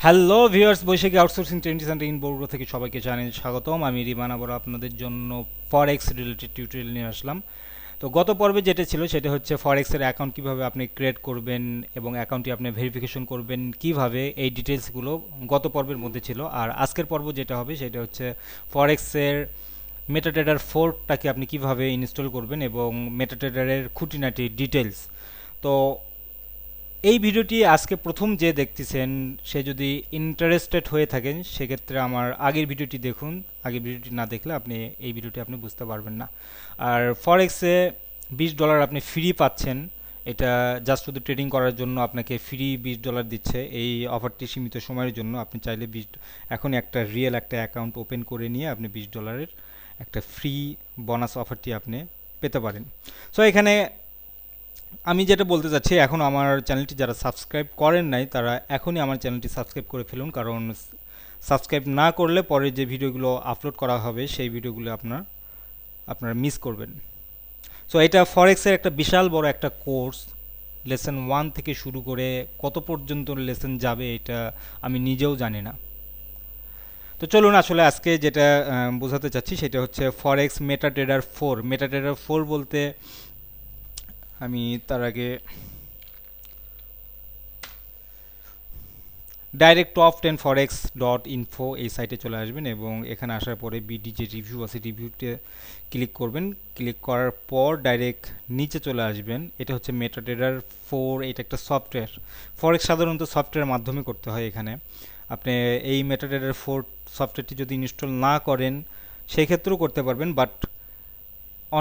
Hello viewers, Baishakhi outsourcing training centre in Bogura থেকে সবাইকে জানাই স্বাগতম। আমি রিমান আবার আপনাদের জন্য ফরেক্স রিলেটেড টিউটোরিয়াল নিয়ে আসলাম। তো গত পর্বে যেটা ছিল সেটা হচ্ছে ফরেক্সের অ্যাকাউন্ট কিভাবে আপনি ক্রিয়েট করবেন এবং অ্যাকাউন্টটি আপনি ভেরিফিকেশন করবেন কিভাবে, এই ডিটেলসগুলো গত পর্বের মধ্যে ছিল। আর আজকের পর্ব যেটা হবে সেটা হচ্ছে ফরেক্সের মেটাট্রেডার 4টাকে আপনি কিভাবে ইনস্টল করবেন এবং মেটাট্রেডারের খুঁটিনাটি ডিটেলস। তো এই ভিডিওটি আজকে প্রথম যে দেখতেছেন সে যদি ইন্টারেস্টেড হয়ে থাকেন সেক্ষেত্রে আমার আগের ভিডিওটি দেখুন। আগের ভিডিওটি না দেখলে আপনি এই ভিডিওটি আপনি বুঝতে পারবেন না। আর ফরেক্সে $20 আপনি ফ্রি পাচ্ছেন। এটা জাস্ট শুধু ট্রেডিং করার জন্য আপনাকে ফ্রি $20 দিচ্ছে। এই অফারটি সীমিত সময়ের জন্য। আপনি চাইলে এখন একটা রিয়েল একটা অ্যাকাউন্ট ওপেন করে নিয়ে আপনি $20 একটা ফ্রি বোনাস অফারটি আপনি পেতে পারেন। সো এখানে আমি যেটা বলতে চাচ্ছি, এখন আমার চ্যানেলটি যারা সাবস্ক্রাইব করেন নাই তারা এখনই আমার চ্যানেলটি সাবস্ক্রাইব করে ফেলুন, কারণ সাবস্ক্রাইব না করলে পরে যে ভিডিওগুলো আপলোড করা হবে সেই ভিডিওগুলো আপনারা মিস করবেন। সো এটা ফরেক্সের একটা বিশাল বড় একটা কোর্স। লেসন 1 থেকে শুরু করে কত পর্যন্ত লেসন যাবে এটা আমি নিজেও জানি না। তো চলুন, আসলে আজকে যেটা বোঝাতে চাচ্ছি সেটা হচ্ছে ফরেক্স মেটাট্রেডার 4। মেটাট্রেডার 4 বলতে আমি তার আগে ডাইরেক্ট top10forex.info এই সাইটে চলে আসবেন এবং এখানে আসার পরে বিডি যে রিভিউ আছে রিভিউতে ক্লিক করবেন। ক্লিক করার পর ডাইরেক্ট নিচে চলে আসবেন। এটা হচ্ছে মেটাট্রেডার 4। এটা একটা সফটওয়্যার। ফরেক্স সাধারণত সফটওয়্যারের মাধ্যমে করতে হয়। এখানে আপনি এই মেটাট্রেডার 4 সফটওয়্যারটি যদি ইনস্টল না করেন সেই ক্ষেত্রেও করতে পারবেন, বাট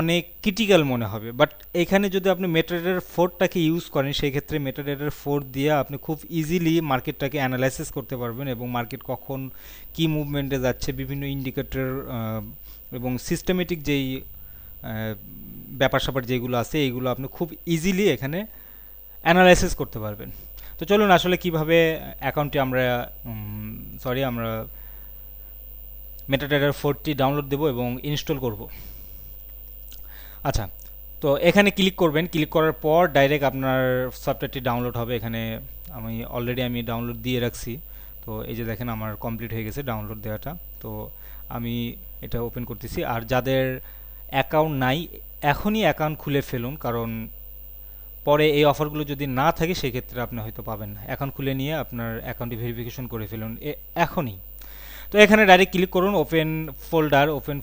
অনেক ক্রিটিক্যাল মনে হবে। বাট এখানে যদি আপনি মেটাট্রেডার 4টাকে ইউজ করেন সেই ক্ষেত্রে মেটাট্রেডার 4 দিয়ে আপনি খুব ইজিলি মার্কেটটাকে অ্যানালাইসিস করতে পারবেন এবং মার্কেট কখন কি মুভমেন্টে যাচ্ছে, বিভিন্ন ইন্ডিকেটর এবং সিস্টেমেটিক যেই ব্যাপার স্যাপার যেগুলো আছে এইগুলো আপনি খুব ইজিলি এখানে অ্যানালাইসিস করতে পারবেন। তো চলুন, আসলে কিভাবে অ্যাকাউন্টটি আমরা মেটাট্রেডার 4টি ডাউনলোড দেবো এবং ইনস্টল করব। আচ্ছা, তো এখানে ক্লিক করবেন। ক্লিক করার পর ডাইরেক্ট আপনার সফটওয়্যারটি ডাউনলোড হবে। এখানে আমি ডাউনলোড দিয়ে রাখছি। তো এই যে দেখেন আমার কমপ্লিট হয়ে গেছে ডাউনলোড দেওয়াটা। তো আমি এটা ওপেন করতেছি। আর যাদের অ্যাকাউন্ট নাই এখনই অ্যাকাউন্ট খুলে ফেলুন, কারণ পরে এই অফারগুলো যদি না থাকে সেক্ষেত্রে আপনি হয়তো পাবেন না। অ্যাকাউন্ট খুলে নিয়ে আপনার অ্যাকাউন্টটি ভেরিফিকেশন করে ফেলুন এখনই। তো এখানে ডাইরেক্ট ক্লিক করুন ওপেন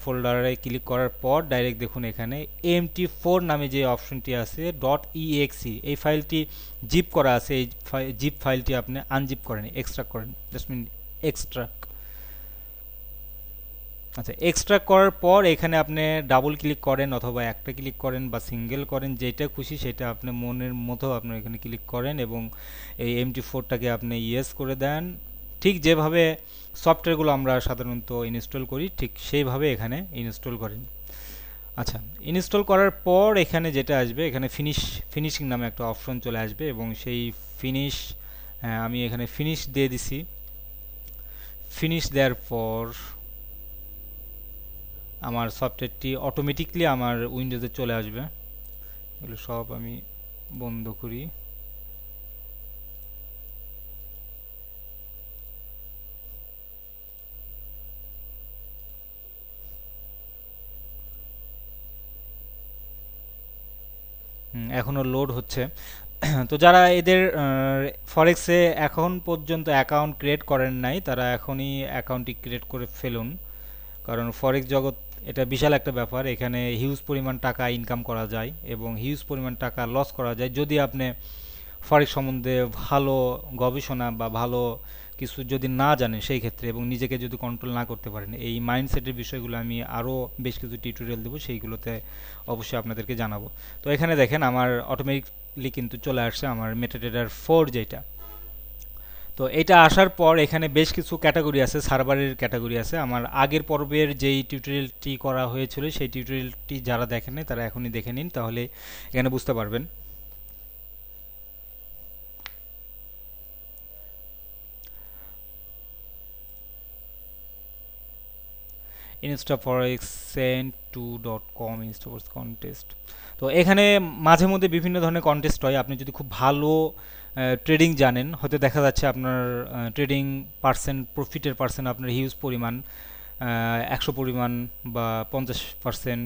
ফোল্ডারে ক্লিক করার পর ডাইরেক্ট দেখুন এখানে MT4 নামে যে অপশনটি আছে .exe, এই ফাইলটি জিপ করা আছে। এই জিপ ফাইলটি আপনি আনজিপ করেন, এক্সট্রাক্ট করেন। জাস্ট মিন এক্সট্রাক্ট। আচ্ছা, এক্সট্রাক্ট করার পর এখানে আপনি ডাবল ক্লিক করেন অথবা একটা ক্লিক করেন বা সিঙ্গেল করেন, যেটা খুশি সেটা আপনি মনের মতো আপনার এখানে ক্লিক করেন এবং এই MT4টাকে আপনি ইয়েস করে দেন। ঠিক যেভাবে সফটওয়্যারগুলো আমরা সাধারণত ইনস্টল করি ঠিক সেইভাবে এখানে ইনস্টল করেন। আচ্ছা, ইনস্টল করার পর এখানে যেটা আসবে, এখানে ফিনিশিং নামে একটা অপশন চলে আসবে এবং সেই ফিনিশ, আমি এখানে ফিনিশ দিয়ে দিছি। ফিনিশ দেওয়ার পর আমার সফটওয়্যারটি অটোমেটিকলি আমার উইন্ডোজে চলে আসবে। এগুলো সব আমি বন্ধ করি। এখনও লোড হচ্ছে। তো যারা এদের ফরেক্সে এখন পর্যন্ত অ্যাকাউন্ট ক্রিয়েট করেন নাই তারা এখনই অ্যাকাউন্টটি ক্রিয়েট করে ফেলুন, কারণ ফরেক্স জগৎ এটা বিশাল একটা ব্যাপার। এখানে হিউজ পরিমাণ টাকা ইনকাম করা যায় এবং হিউজ পরিমাণ টাকা লস করা যায় যদি আপনি ফরেক্স সম্বন্ধে ভালো গবেষণা বা ভালো কিছু যদি না জানেন সেই ক্ষেত্রে, এবং নিজেকে যদি কন্ট্রোল না করতে পারেন। এই মাইন্ডসেটের বিষয়গুলো আমি আরও বেশ কিছু টিউটোরিয়াল দেবো, সেইগুলোতে অবশ্যই আপনাদেরকে জানাবো। তো এখানে দেখেন আমার অটোমেটিকলি কিন্তু চলে আসছে আমার মেটাট্রেডার 4 যেটা। তো এটা আসার পর এখানে বেশ কিছু ক্যাটাগরি আছে, সার্ভারের ক্যাটাগরি আছে। আমার আগের পর্বের যেই টিউটোরিয়ালটি করা হয়েছিল সেই টিউটোরিয়ালটি যারা দেখেন নাই তারা এখনই দেখে নিন, তাহলে এখানে বুঝতে পারবেন। instaforexcent2.com instaforex contest. তো এখানে মাঝে মধ্যে বিভিন্ন ধরনের কন্টেস্ট হয়। আপনি যদি খুব ভালো ট্রেডিং জানেন, হয়তো দেখা যাচ্ছে আপনার ট্রেডিং পার্সেন্ট, প্রফিটের পার্সেন্ট আপনার হিউজ পরিমাণ, 100 পরিমাণ বা 50%,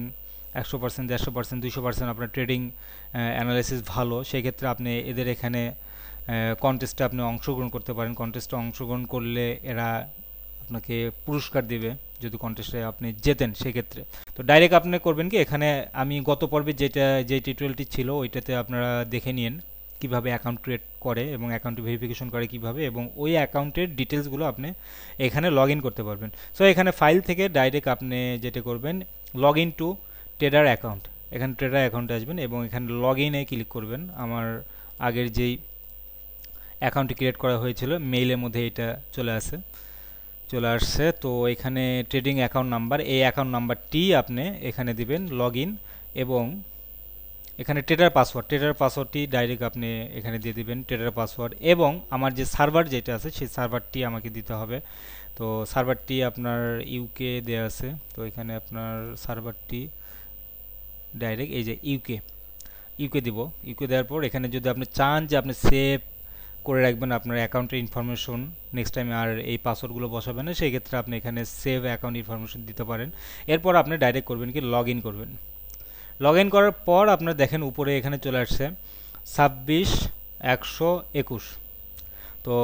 100%, 150%, 200% আপনার ট্রেডিং অ্যানালাইসিস ভালো, সেই ক্ষেত্রে আপনি এদের এখানে কন্টেস্টে আপনি অংশগ্রহণ করতে পারেন। কন্টেস্টে অংশগ্রহণ করলে এরা আপনাকে পুরস্কার দিবে যদি কন্টেস্টে আপনি জেতেন সেক্ষেত্রে। তো ডাইরেক্ট আপনি করবেন কি, এখানে আমি গত পর্বে যে টিউটোরিয়ালটি ছিল ওইটাতে আপনারা দেখে নিন কিভাবে অ্যাকাউন্ট ক্রিয়েট করে এবং অ্যাকাউন্ট ভেরিফিকেশন করে কিভাবে, এবং ওই অ্যাকাউন্টের ডিটেলসগুলো আপনি এখানে লগ ইন করতে পারবেন। সো এখানে ফাইল থেকে ডাইরেক্ট আপনি যেটা করবেন, log in to trader account, এখানে ট্রেডার অ্যাকাউন্টে আসবেন এবং এখানে লগ ইনে ক্লিক করবেন। আমার আগের যেই অ্যাকাউন্টটি ক্রিয়েট করা হয়েছিল মেইলের মধ্যে এটা চলে আসছে। তো এখানে ট্রেডিং অ্যাকাউন্ট নাম্বার, এই অ্যাকাউন্ট নাম্বারটি আপনি এখানে দিবেন লগ ইন, এবং এখানে ট্রেডার পাসওয়ার্ডটি ডাইরেক্ট আপনি এখানে দিয়ে দিবেন ট্রেডার পাসওয়ার্ড, এবং আমার যে সার্ভার যেটা আছে সেই সার্ভারটি আমাকে দিতে হবে। তো সার্ভারটি আপনার ইউকে দেওয়া আছে, তো এখানে আপনার সার্ভারটি ডাইরেক্ট এই যে ইউকে দিব। ইউকে দেওয়ার পর এখানে যদি আপনি চান যে আপনি সেভ করে রাখবেন আপনার অ্যাকাউন্টের ইনফরমেশন, নেক্সট টাইম আর এই পাসওয়ার্ডগুলো বসাবেন না, সেই ক্ষেত্রে আপনি এখানে সেভ অ্যাকাউন্ট ইনফরমেশন দিতে পারেন। এরপর আপনি ডাইরেক্ট করবেন কি, লগ ইন করবেন। লগ ইন করার পর আপনার দেখেন উপরে এখানে চলে আসছে 26,121, তো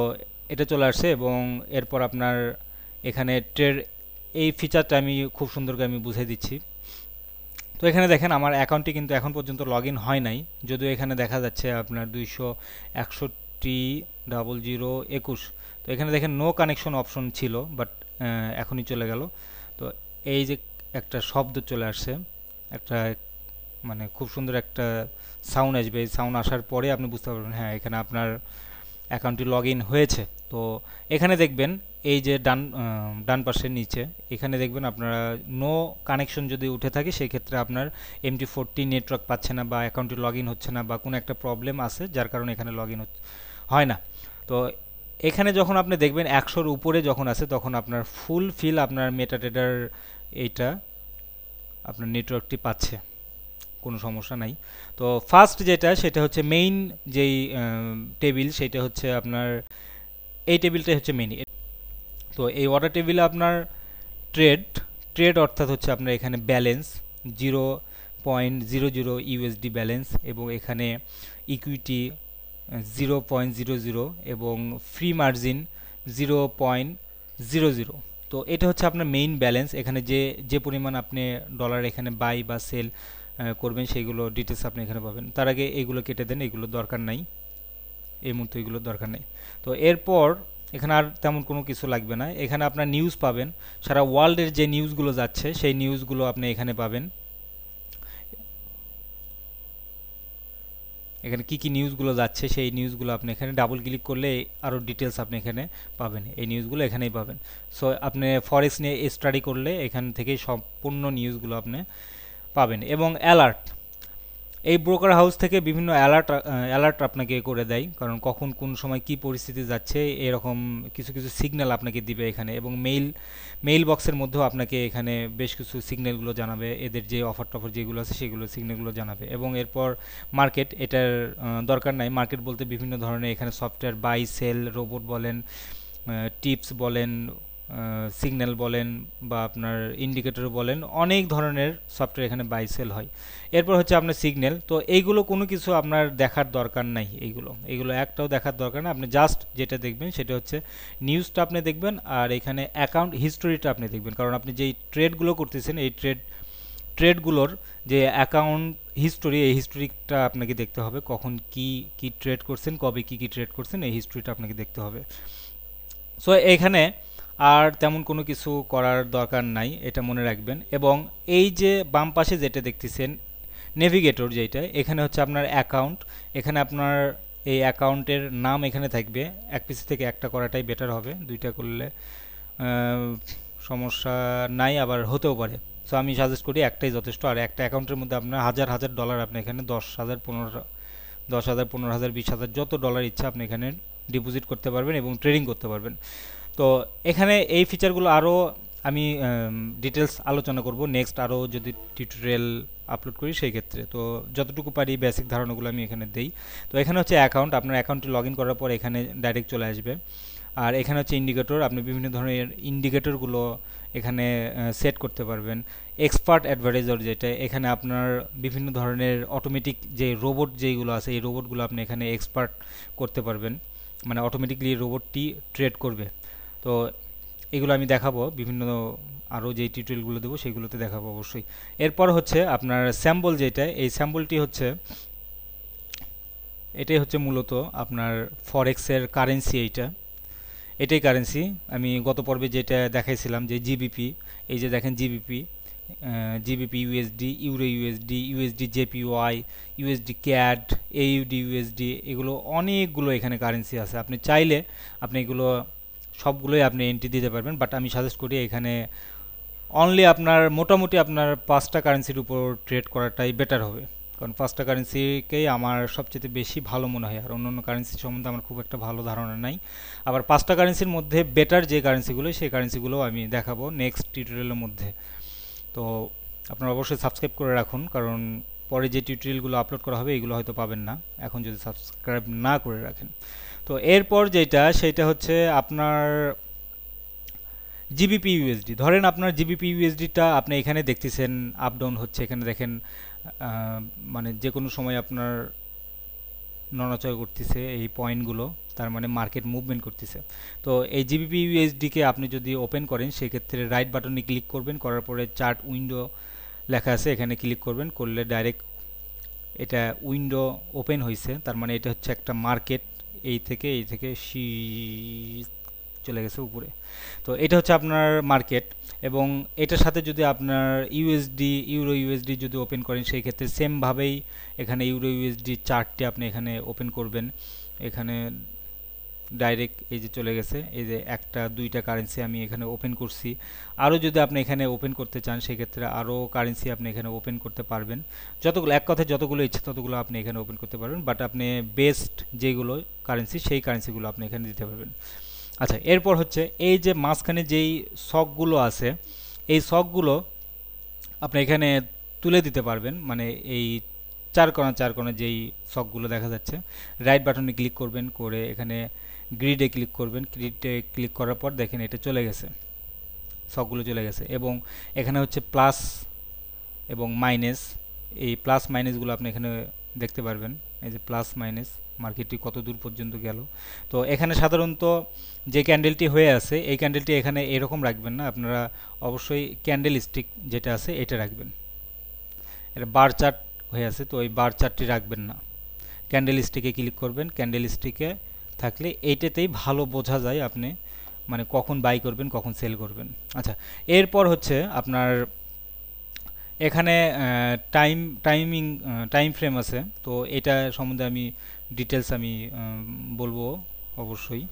এটা চলে আসছে। এবং এরপর আপনার এখানে এই ফিচারটা আমি খুব সুন্দর করে আমি বুঝিয়ে দিচ্ছি। তো এখানে দেখেন আমার অ্যাকাউন্টটি কিন্তু এখন পর্যন্ত লগ ইন হয় নাই, যদিও এখানে দেখা যাচ্ছে আপনার 261,00,21। তো এখানে দেখেন নো কানেকশন অপশন ছিল, বাট এখনই চলে গেল। তো এই যে একটা শব্দ চলে আসছে, একটা মানে খুব সুন্দর একটা সাউন্ড আসবে, এই সাউন্ড আসার পরে আপনি বুঝতে পারবেন হ্যাঁ এখানে আপনার অ্যাকাউন্টটি লগ ইন হয়েছে। তো এখানে দেখবেন এই যে ডান পাশের নিচে এখানে দেখবেন আপনারা নো কানেকশন যদি উঠে থাকে সেই ক্ষেত্রে আপনার MT40 নেটওয়ার্ক পাচ্ছে না বা অ্যাকাউন্টটি লগ ইন হচ্ছে না বা কোনো একটা প্রবলেম আছে যার কারণে এখানে লগ ইন হয় না। তো এখানে যখন আপনি দেখবেন 100-র উপরে যখন আছে তখন আপনার ফুলফিল আপনার মেটাডেটার এইটা আপনার নেটওয়ার্কটি পাচ্ছে, কোনো সমস্যা নাই। তো ফার্স্ট যেটা সেটা হচ্ছে মেইন যেই টেবিল, সেটা হচ্ছে আপনার এই টেবিলটাই হচ্ছে মেইন। তো এই অর্ডার টেবিলে আপনার ট্রেড অর্থাৎ হচ্ছে আপনার এখানে ব্যালেন্স 0.00 ইউএসডি ব্যালেন্স, এবং এখানে ইকুইটি 0.00 এবং ফ্রি মার্জিন 0.00। তো এটা হচ্ছে আপনার মেইন ব্যালেন্স। এখানে যে পরিমাণ আপনি ডলার এখানে বাই বা সেল করবেন সেইগুলো ডিটেলস আপনি এখানে পাবেন। তার আগে এইগুলো কেটে দেন, এগুলো দরকার নাই এই মুহূর্তে, এগুলো দরকার নেই। তো এরপর এখানে আর তেমন কোনো কিছু লাগবে না। এখানে আপনার নিউজ পাবেন, সারা ওয়ার্ল্ডের যে নিউজগুলো যাচ্ছে সেই নিউজগুলো আপনি এখানে পাবেন। এখানে কি নিউজগুলো যাচ্ছে সেই নিউজগুলো আপনি এখানে ডাবল ক্লিক করলে আরও ডিটেলস আপনি এখানে পাবেন, এই নিউজগুলো এখানেই পাবেন। সো আপনি ফরেক্স নিয়ে স্টাডি করলে এখান থেকে সম্পূর্ণ নিউজগুলো আপনি পাবেন। এবং অ্যালার্ট, এই ব্রোকার হাউস থেকে বিভিন্ন অ্যালার্ট আপনাকে করে দেয়, কারণ কখন কোন সময় কি পরিস্থিতি যাচ্ছে এরকম কিছু সিগন্যাল আপনাকে দিবে এখানে। এবং মেইল বক্সের মধ্যেও আপনাকে এখানে বেশ কিছু সিগন্যালগুলো জানাবে, এদের যে অফার টফার যেগুলো আছে সেগুলো সিগন্যালগুলো জানাবে। এবং এরপর মার্কেট, এটার দরকার নাই। মার্কেট বলতে বিভিন্ন ধরনের এখানে সফটওয়্যার বাই সেল, রোবট বলেন, টিপস বলেন, সিগন্যাল বলেন বা আপনার ইন্ডিকেটর বলেন, অনেক ধরনের সফটওয়্যার এখানে বাই সেল হয়। এরপর হচ্ছে আপনার সিগন্যাল। তো এইগুলো কোনো কিছু আপনার দেখার দরকার নাই, এইগুলো একটাও দেখার দরকার না। আপনি জাস্ট যেটা দেখবেন সেটা হচ্ছে নিউজটা আপনি দেখবেন, আর এখানে অ্যাকাউন্ট হিস্টোরিটা আপনি দেখবেন, কারণ আপনি যেই ট্রেডগুলো করতেছেন এই ট্রেডগুলোর যে অ্যাকাউন্ট হিস্টোরি, এই হিস্টোরিটা আপনাকে দেখতে হবে, কখন কি ট্রেড করছেন, কবে কি ট্রেড করছেন, এই হিস্টোরিটা আপনাকে দেখতে হবে। সো এখানে আর তেমন কোনো কিছু করার দরকার নাই, এটা মনে রাখবেন। এবং এই যে বাম পাশে যেটা দেখতেছেন নেভিগেটর, যেটা এখানে হচ্ছে আপনার অ্যাকাউন্ট, এখানে আপনার এই অ্যাকাউন্টের নাম এখানে থাকবে। এক পিসি থেকে একটা করাটাই বেটার হবে, দুইটা করলে সমস্যা নাই, আবার হতেও পারে। সো আমি সাজেস্ট করি একটাই যথেষ্ট। আর একটা অ্যাকাউন্টের মধ্যে আপনার হাজার ডলার আপনি এখানে 10,000, 15,000, 20,000 যত ডলার ইচ্ছা আপনি এখানে ডিপোজিট করতে পারবেন এবং ট্রেডিং করতে পারবেন। তো এখানে এই ফিচারগুলো আরও আমি ডিটেলস আলোচনা করব নেক্সট, আরও যদি টিউটোরিয়াল আপলোড করি সেই ক্ষেত্রে। তো যতটুকু পারি বেসিক ধারণাগুলো আমি এখানে দেই। তো এখানে হচ্ছে অ্যাকাউন্ট, আপনার অ্যাকাউন্টে লগ ইন করার পর এখানে ডাইরেক্ট চলে আসবে। আর এখানে হচ্ছে ইন্ডিকেটর, আপনি বিভিন্ন ধরনের ইন্ডিকেটরগুলো এখানে সেট করতে পারবেন। এক্সপার্ট অ্যাডভার্টাইজার, যেটা এখানে আপনার বিভিন্ন ধরনের অটোমেটিক যে রোবট যেইগুলো আছে এই রোবটগুলো আপনি এখানে এক্সপার্ট করতে পারবেন, মানে অটোমেটিকলি রোবটটি ট্রেড করবে। তো এগুলো আমি দেখাবো বিভিন্ন, আরও যে টিউটোরিয়ালগুলো দেবো সেগুলোতে দেখাবো অবশ্যই। এরপর হচ্ছে আপনার স্যাম্বল, যেটা এই স্যাম্বলটি হচ্ছে, এটাই হচ্ছে মূলত আপনার ফরেক্সের কারেন্সি। এটাই কারেন্সি। আমি গত পর্বে যেটা দেখাইছিলাম যে জিবিপি, এই যে দেখেন GBP, GBP USD, euro USD, USD JPY, USD CAD, AUD USD, এগুলো অনেকগুলো এখানে কারেন্সি আছে। আপনি চাইলে আপনি এগুলো সবগুলোই আপনি এন্ট্রি দিতে পারবেন, বাট আমি সাজেস্ট করি এখানে অনলি আপনার মোটামুটি আপনার 5টা কারেন্সির উপর ট্রেড করাটাই বেটার হবে, কারণ 5টা কারেন্সিকেই আমার সবচেয়ে বেশি ভালো মনে হয়। আর অন্য কারেন্সি সম্বন্ধে আমার খুব একটা ভালো ধারণা নাই। আবার 5টা কারেন্সির মধ্যে বেটার যে কারেন্সিগুলো, সেই কারেন্সিগুলো আমি দেখাবো নেক্সট টিউটোরিয়ালের মধ্যে। তো আপনারা অবশ্যই সাবস্ক্রাইব করে রাখুন, কারণ পরে যে টিউটোরিয়ালগুলো আপলোড করা হবে এগুলো হয়তো পাবেন না এখন যদি সাবস্ক্রাইব না করে রাখেন। তো এরপর যেটা, সেটা হচ্ছে আপনার জিবিপি ইউএসডি। ধরেন আপনার জিবিপি ইউএসডিটা আপনি এখানে দেখতেছেন আপ ডাউন হচ্ছে, এখানে দেখেন মানে যে কোনো সময় আপনার নড়াচড়া করতেছে এই পয়েন্টগুলো, তার মানে মার্কেট মুভমেন্ট করতেছে। তো এই জিবিপি ইউএসডিকে আপনি যদি ওপেন করেন সেক্ষেত্রে রাইট বাটনে ক্লিক করবেন, করার পরে চার্ট উইন্ডো লেখা আছে এখানে ক্লিক করবেন, করলে ডাইরেক্ট এটা উইন্ডো ওপেন হয়েছে, তার মানে এটা হচ্ছে একটা মার্কেট। এই থেকে চলে গেছে উপরে। তো এটা হচ্ছে আপনার মার্কেট, এবং এটার সাথে যদি আপনার ইউএসডি, ইউরো ইউএসডি যদি ওপেন করেন সেই ক্ষেত্রে সেমভাবেই এখানে ইউরো ইউএসডি চার্টটি আপনি এখানে ওপেন করবেন। এখানে ডাইরেক্ট এই যে চলে গেছে, এই যে একটা দুইটা কারেন্সি আমি এখানে ওপেন করছি। আরও যদি আপনি এখানে ওপেন করতে চান সেক্ষেত্রে আরও কারেন্সি আপনি এখানে ওপেন করতে পারবেন। যতগুলো, এক কথায় যতগুলো ইচ্ছে ততগুলো আপনি এখানে ওপেন করতে পারবেন, বাট আপনি বেস্ট যেগুলো কারেন্সি সেই কারেন্সিগুলো আপনি এখানে দিতে পারবেন। আচ্ছা, এরপর হচ্ছে এই যে মাঝখানে যেই শকগুলো আছে এই শকগুলো আপনি এখানে তুলে দিতে পারবেন, মানে এই চার কোণা যেই শকগুলো দেখা যাচ্ছে, রাইট বাটনে ক্লিক করবেন, করে এখানে গ্রিডে ক্লিক করবেন। গ্রিডে ক্লিক করার পর দেখেন এটা চলে গেছে, শকগুলো চলে গেছে। এবং এখানে হচ্ছে প্লাস এবং মাইনাস, এই প্লাস মাইনাসগুলো আপনি এখানে দেখতে পারবেন। এই যে প্লাস মাইনাস মার্কেটটি কত দূর পর্যন্ত গেল। তো এখানে সাধারণত যে ক্যান্ডেলটি হয়ে আছে এই ক্যান্ডেলটি এখানে এরকম রাখবেন না, আপনারা অবশ্যই ক্যান্ডেল স্টিক যেটা আছে এটা রাখবেন। এটা বার চার্ট হয়ে আছে, তো এই বার চার্টটি রাখবেন না। ক্যান্ডেল স্টিকে ক্লিক করবেন, ক্যান্ডেল স্টিকে থাকলে এইটাতেই ভালো বোঝা যায় আপনি মানে কখন বাই করবেন কখন সেল করবেন। আচ্ছা, এরপর হচ্ছে আপনার এখানে টাইম ফ্রেম আছে, তো এটা সম্বন্ধে আমি ডিটেলস আমি বলবো অবশ্যই।